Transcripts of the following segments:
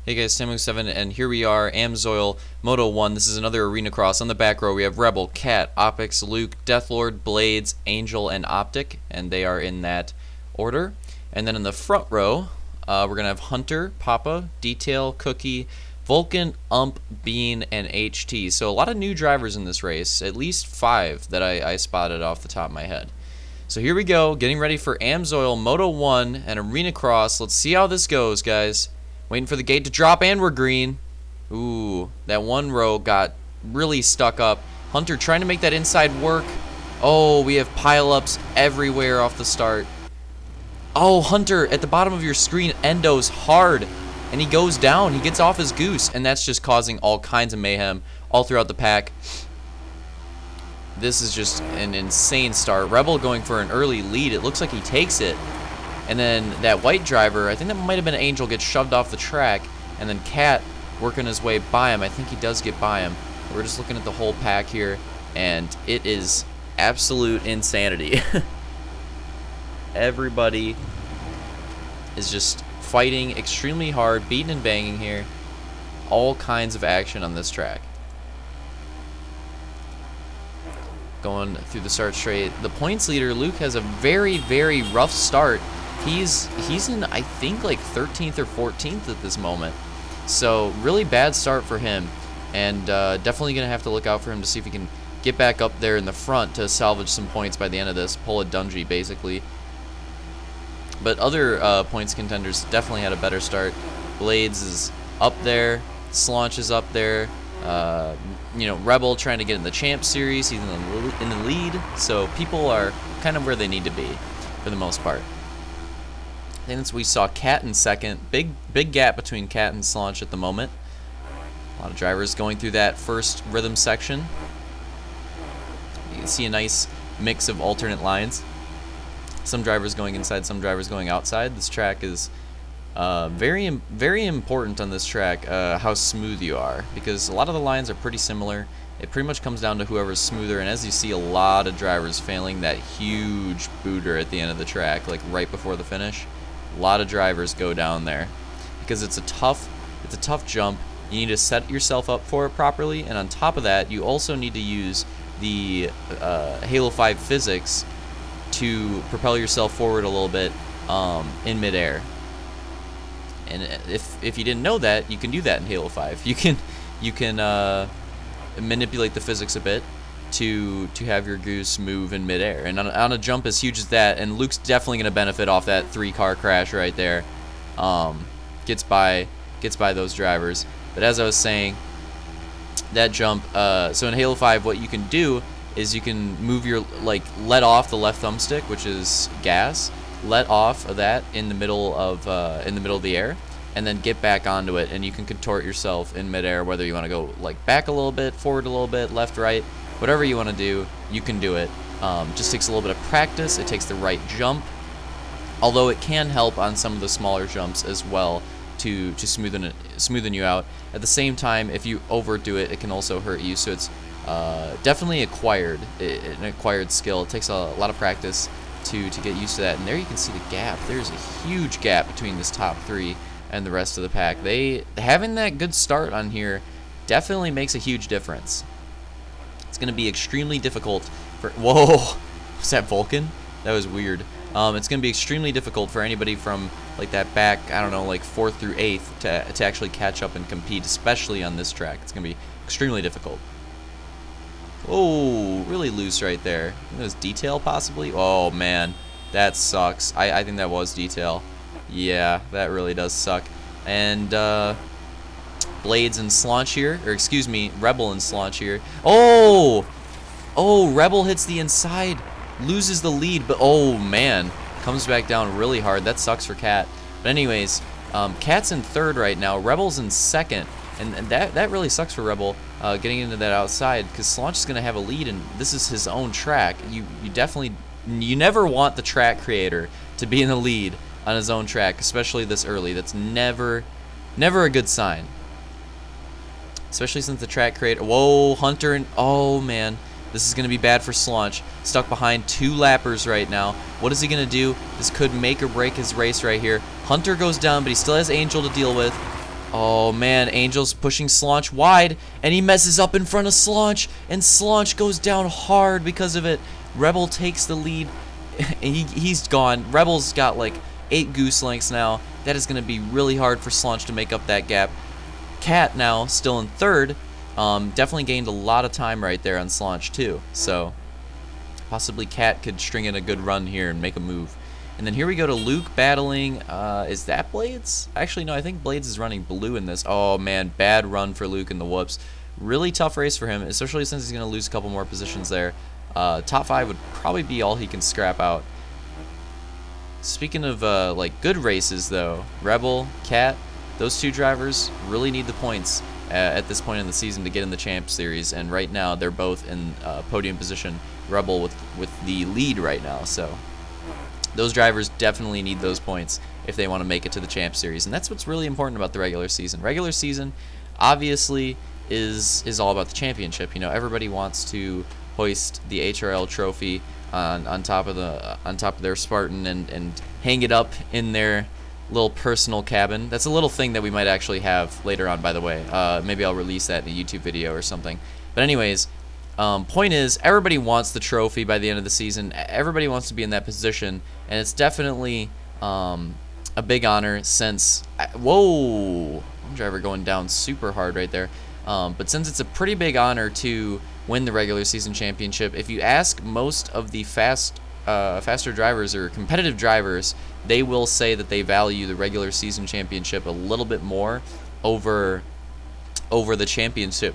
Hey guys, Samu7, and here we are, Amsoil Moto 1. This is another arena cross. On the back row, we have Rebel, Cat, Opix, Luke, Deathlord, Blades, Angel, and Optic, and they are in that order. And then in the front row, we're going to have Hunter, Papa, Detail, Cookie, Vulcan, Ump, Bean, and HT. So a lot of new drivers in this race, at least 5 that I spotted off the top of my head. So here we go, getting ready for Amsoil Moto 1 and arena cross. Let's see how this goes, guys. Waiting for the gate to drop, and we're green. Ooh, that one row got really stuck up. Hunter trying to make that inside work. Oh, we have pileups everywhere off the start. Oh, Hunter, at the bottom of your screen, endos hard. And he goes down. He gets off his goose, and that's just causing all kinds of mayhem all throughout the pack. This is just an insane start. Rebel going for an early lead. It looks like he takes it. And then that white driver, I think that might have been Angel, gets shoved off the track. And then Cat working his way by him. I think he does get by him. We're just looking at the whole pack here, and it is absolute insanity. Everybody is just fighting extremely hard, beating and banging here. All kinds of action on this track. Going through the start straight. The points leader, Luke, has a very, very rough start. He's in, I think, like 13th or 14th at this moment. So really bad start for him, and definitely gonna have to look out for him to see if he can get back up there in the front to salvage some points by the end of this. Pull a Dungy basically. But other points contenders definitely had a better start. Blades is up there. Slaunch is up there. You know, Rebel trying to get in the Champ Series. He's in the lead. So people are kind of where they need to be for the most part. Then we saw Cat in second. Big gap between Cat and Slaunch at the moment. A lot of drivers going through that first rhythm section. You can see a nice mix of alternate lines. Some drivers going inside, some drivers going outside. This track is very important on this track, how smooth you are, because a lot of the lines are pretty similar. It pretty much comes down to whoever's smoother, and as you see, a lot of drivers failing that huge booter at the end of the track, like right before the finish. A lot of drivers go down there because it's a tough jump. You need to set yourself up for it properly, and on top of that, you also need to use the Halo 5 physics to propel yourself forward a little bit in midair. And if you didn't know that, you can do that in Halo 5. You can manipulate the physics a bit to have your goose move in midair. And on a jump as huge as that, and Luke's definitely going to benefit off that 3-car crash right there. Gets by those drivers. But as I was saying, that jump, so in Halo 5 what you can do is you can move your, let off the left thumbstick, which is gas, let off of that in the middle of the air, and then get back onto it, and you can contort yourself in midair, whether you want to go back a little bit, forward a little bit, left, right, whatever you want to do, you can do it. Just takes a little bit of practice. It takes the right jump, although it can help on some of the smaller jumps as well to smoothen you out. At the same time, if you overdo it, it can also hurt you. So it's definitely an acquired skill. It takes a lot of practice to get used to that. And there you can see the gap. There's a huge gap between this top 3 and the rest of the pack. Having that good start on here definitely makes a huge difference. It's going to be extremely difficult for... Whoa! Was that Vulcan? That was weird. It's going to be extremely difficult for anybody from that back, I don't know, 4th through 8th to actually catch up and compete, especially on this track. It's going to be extremely difficult. Oh, really loose right there. It was Detail possibly? Oh man, that sucks. I think that was Detail. Yeah, that really does suck. And Blades and Slaunch here, or excuse me, Rebel and Slaunch here. Oh, Rebel hits the inside, loses the lead, but oh man, comes back down really hard. That sucks for Cat. But anyways, Cat's in 3rd right now. Rebel's in 2nd. And that really sucks for Rebel, getting into that outside, because Slaunch is going to have a lead, and this is his own track. You never want the track creator to be in the lead on his own track, especially this early. That's never a good sign. Especially since the track creator... Whoa, Hunter, and... Oh, man. This is going to be bad for Slaunch. Stuck behind 2 lappers right now. What is he going to do? This could make or break his race right here. Hunter goes down, but he still has Angel to deal with. Oh man, Angel's pushing Slaunch wide, and he messes up in front of Slaunch, and Slaunch goes down hard because of it. Rebel takes the lead, and he's gone. Rebel's got like 8 goose lengths now. That is going to be really hard for Slaunch to make up that gap. Cat now still in third. Definitely gained a lot of time right there on Slaunch too. So possibly Cat could string in a good run here and make a move. And then here we go to Luke battling, is that Blades? Actually, no, I think Blades is running blue in this. Oh, man, bad run for Luke in the whoops. Really tough race for him, especially since he's going to lose a couple more positions there. Top 5 would probably be all he can scrap out. Speaking of, like, good races, though, Rebel, Cat, those 2 drivers really need the points at this point in the season to get in the Champ Series. And right now, they're both in podium position. Rebel with the lead right now, so those drivers definitely need those points if they want to make it to the Champ Series, and that's what's really important about the regular season. Regular season, obviously, is all about the championship. You know, everybody wants to hoist the HRL trophy on top of their Spartan and hang it up in their little personal cabin. That's a little thing that we might actually have later on, by the way. Maybe I'll release that in a YouTube video or something. But anyways. Point is, everybody wants the trophy by the end of the season. Everybody wants to be in that position, and it's definitely a big honor since... Whoa! Driver going down super hard right there. But since it's a pretty big honor to win the regular season championship, if you ask most of the faster drivers or competitive drivers, they will say that they value the regular season championship a little bit more over the championship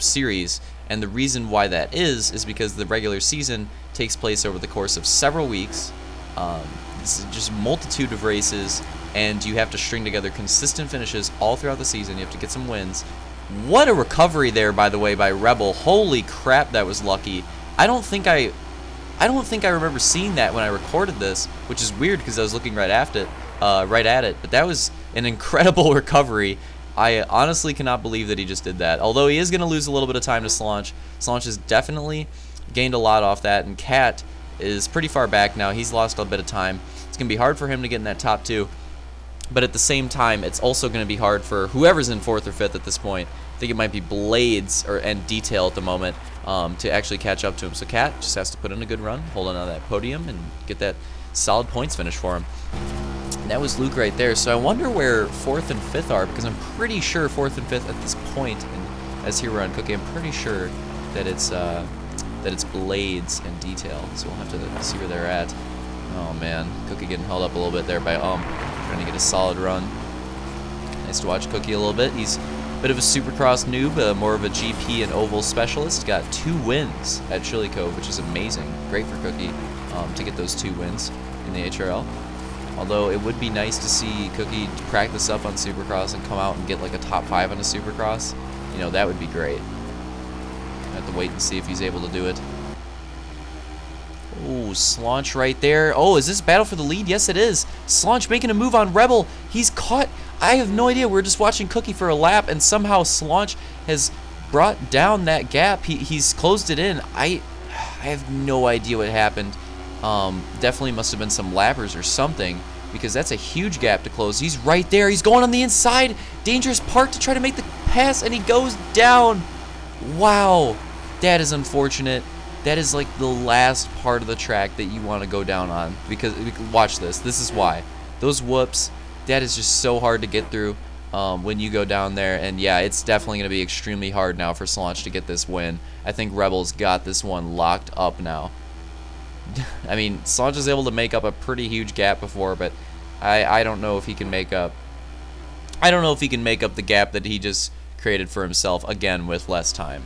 series. And the reason why that is because the regular season takes place over the course of several weeks. This is just a multitude of races, and you have to string together consistent finishes all throughout the season. You have to get some wins. What a recovery there, by the way, by Rebel. Holy crap, that was lucky. I don't think I remember seeing that when I recorded this, which is weird because I was looking right at it. But that was an incredible recovery. I honestly cannot believe that he just did that. Although he is going to lose a little bit of time to Slaunch. Slaunch has definitely gained a lot off that, and Cat is pretty far back now. He's lost a bit of time. It's going to be hard for him to get in that top 2. But at the same time, it's also going to be hard for whoever's in 4th or 5th at this point. I think it might be Blades and Detail at the moment to actually catch up to him. So Cat just has to put in a good run, hold on to that podium, and get that solid points finish for him. And that was Luke right there. So I wonder where 4th and 5th are, because I'm pretty sure 4th and 5th at this point, and as here we're on Cookie, I'm pretty sure that it's Blades and Detail. So we'll have to see where they're at. Oh man, Cookie getting held up a little bit there by trying to get a solid run. Nice to watch Cookie a little bit. He's a bit of a Supercross noob, more of a GP and oval specialist. Got 2 wins at Chili Cove, which is amazing. Great for Cookie to get those 2 wins in the HRL. Although it would be nice to see Cookie practice up on Supercross and come out and get like a top 5 on a Supercross. You know, that would be great. I have to wait and see if he's able to do it. Oh, Slaunch right there. Oh, is this battle for the lead? Yes, it is. Slaunch making a move on Rebel. He's caught. I have no idea. We're just watching Cookie for a lap, and somehow Slaunch has brought down that gap. He's closed it in. I have no idea what happened. Definitely must have been some lappers or something, because that's a huge gap to close. He's right there. He's going on the inside. Dangerous part to try to make the pass, and he goes down. Wow. That is unfortunate. That is like the last part of the track that you want to go down on, because watch this. This is why. Those whoops, that is just so hard to get through when you go down there. And yeah, it's definitely going to be extremely hard now for Slaunch to get this win. I think Rebel's got this one locked up now. I mean, Slaunch was able to make up a pretty huge gap before, but I don't know if he can make up. I don't know if he can make up the gap that he just created for himself again with less time.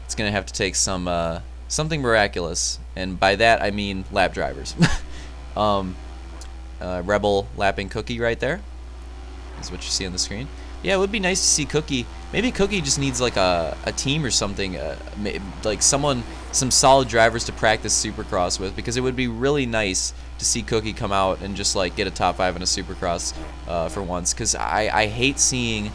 It's gonna have to take some something miraculous, and by that I mean lap drivers. Rebel lapping Cookie right there is what you see on the screen. Yeah, it would be nice to see Cookie. Maybe Cookie just needs like a team or something, like some solid drivers to practice Supercross with, because it would be really nice to see Cookie come out and just like get a top 5 in a Supercross for once, because I hate seeing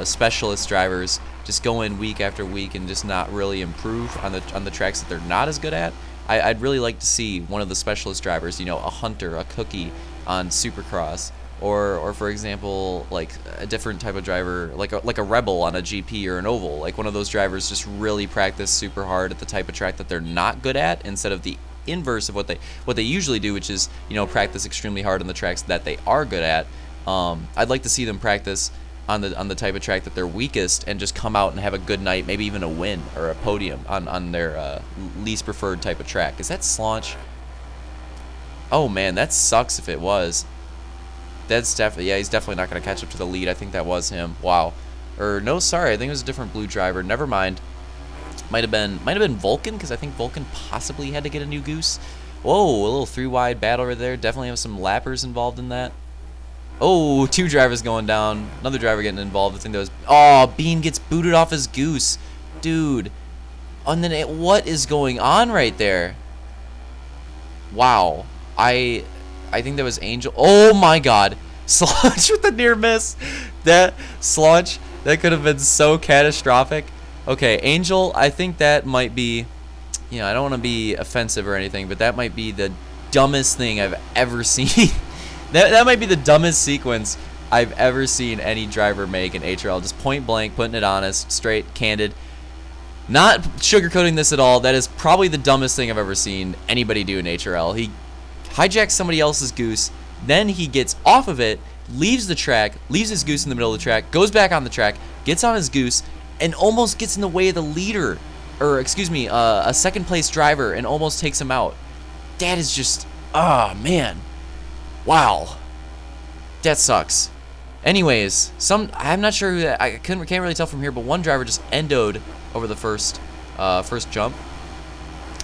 specialist drivers just go in week after week and just not really improve on the tracks that they're not as good at. I'd really like to see one of the specialist drivers, you know, a Hunter, a Cookie on Supercross, or for example, like a different type of driver, like a Rebel on a GP or an oval, like one of those drivers just really practice super hard at the type of track that they're not good at, instead of the inverse of what they usually do, which is, you know, practice extremely hard on the tracks that they are good at. I'd like to see them practice on the type of track that they're weakest and just come out and have a good night, maybe even a win or a podium on their least preferred type of track. Is that Slaunch? Oh man, that sucks if it was. That's definitely, yeah, he's definitely not going to catch up to the lead. I think that was him. Wow. Or no, sorry, I think it was a different blue driver. Never mind. Might have been Vulcan, because I think Vulcan possibly had to get a new goose. Whoa, a little 3-wide battle right there. Definitely have some lappers involved in that. Oh, 2 drivers going down. Another driver getting involved. I think that was... Oh, Bean gets booted off his goose. Dude. And then what is going on right there? Wow. I think that was Angel. Oh my god. Slaunch with the near miss. That Slaunch, that could have been so catastrophic. Okay, Angel, I think that might be, you know, I don't want to be offensive or anything, but that might be the dumbest thing I've ever seen. that might be the dumbest sequence I've ever seen any driver make in HRL. Just point blank, putting it honest, straight, candid. Not sugarcoating this at all. That is probably the dumbest thing I've ever seen anybody do in HRL. He hijacks somebody else's goose, then he gets off of it, leaves the track, leaves his goose in the middle of the track, goes back on the track, gets on his goose, and almost gets in the way of the leader, or excuse me, a second place driver, and almost takes him out. That is just, ah, man. Wow. That sucks. Anyways, I'm not sure who that, I can't really tell from here, but one driver just endoed over the first jump.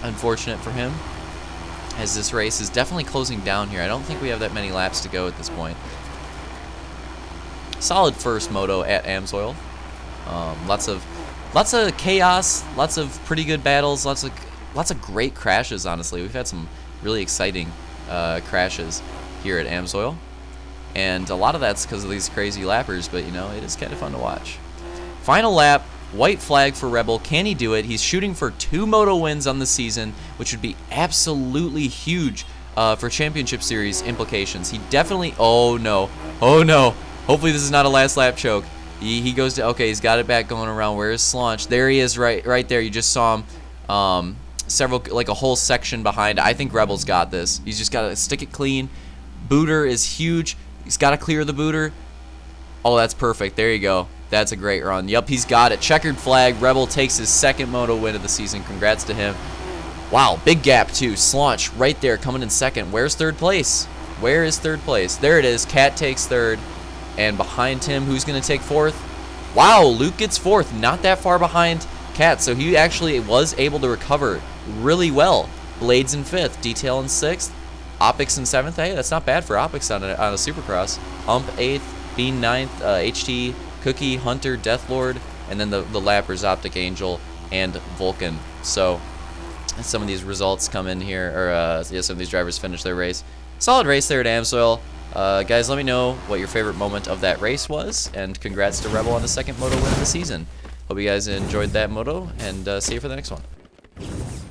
Unfortunate for him, as this race is definitely closing down here. I don't think we have that many laps to go at this point. Solid first moto at Amsoil. Lots of chaos, lots of pretty good battles, lots of great crashes. Honestly, we've had some really exciting crashes here at Amsoil, and a lot of that's because of these crazy lappers. But you know, it is kind of fun to watch. Final lap, white flag for Rebel. Can he do it? He's shooting for 2 moto wins on the season, which would be absolutely huge for championship series implications. He definitely. Oh no! Oh no! Hopefully this is not a last lap choke. He goes to, okay, he's got it back going around. Where is Slaunch? There he is, right there. You just saw him like a whole section behind. I think Rebel's got this. He's just got to stick it clean. Booter is huge. He's got to clear the booter. Oh, that's perfect. There you go. That's a great run. Yep, he's got it. Checkered flag. Rebel takes his 2nd moto win of the season. Congrats to him. Wow, big gap too. Slaunch right there coming in 2nd. Where's 3rd place? Where is 3rd place? There it is. Cat takes 3rd. And behind him, who's going to take 4th? Wow, Luke gets 4th. Not that far behind Cat. So he actually was able to recover really well. Blades in 5th. Detail in 6th. Opix in 7th. Hey, that's not bad for Opix on a Supercross. Ump 8th. Bean 9th. HT, Cookie, Hunter, Deathlord. And then the lappers, Optic Angel, and Vulcan. So some of these results come in here. Or yeah, some of these drivers finish their race. Solid race there at Amsoil. Guys, let me know what your favorite moment of that race was, and congrats to Rebel on the 2nd moto win of the season. Hope you guys enjoyed that moto, and see you for the next one.